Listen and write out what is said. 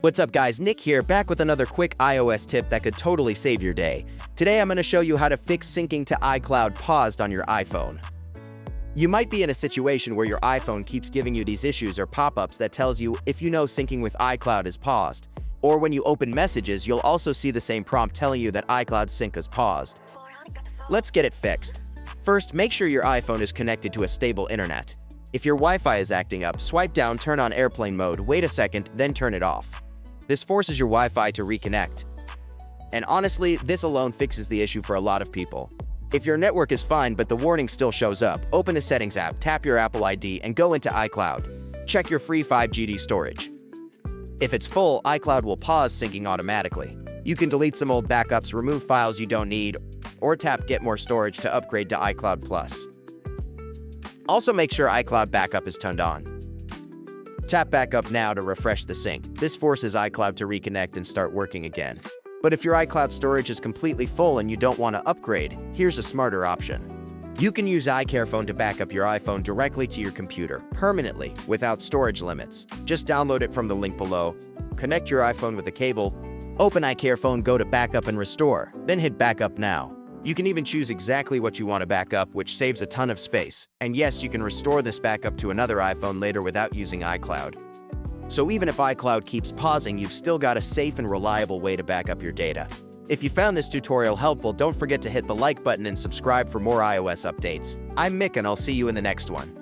What's up guys, Nick here, back with another quick iOS tip that could totally save your day. Today I'm going to show you how to fix syncing to iCloud paused on your iPhone. You might be in a situation where your iPhone keeps giving you these issues or pop-ups that tells you if you know syncing with iCloud is paused. Or when you open messages, you'll also see the same prompt telling you that iCloud sync is paused. Let's get it fixed. First, make sure your iPhone is connected to a stable internet. If your Wi-Fi is acting up, swipe down, turn on airplane mode, wait a second, then turn it off. This forces your Wi-Fi to reconnect. And honestly, this alone fixes the issue for a lot of people. If your network is fine but the warning still shows up, open the Settings app, tap your Apple ID, and go into iCloud. Check your free 5GB storage. If it's full, iCloud will pause syncing automatically. You can delete some old backups, remove files you don't need, or tap Get More Storage to upgrade to iCloud Plus. Also make sure iCloud Backup is turned on. Tap Backup now to refresh the sync. This forces iCloud to reconnect and start working again. But if your iCloud storage is completely full and you don't want to upgrade, here's a smarter option. You can use iCareFone to back up your iPhone directly to your computer, permanently, without storage limits. Just download it from the link below, connect your iPhone with a cable, open iCareFone, go to Backup and Restore, then hit Backup Now. You can even choose exactly what you want to back up, which saves a ton of space. And yes, you can restore this backup to another iPhone later without using iCloud. So even if iCloud keeps pausing, you've still got a safe and reliable way to back up your data. If you found this tutorial helpful, don't forget to hit the like button and subscribe for more iOS updates. I'm Mick and I'll see you in the next one.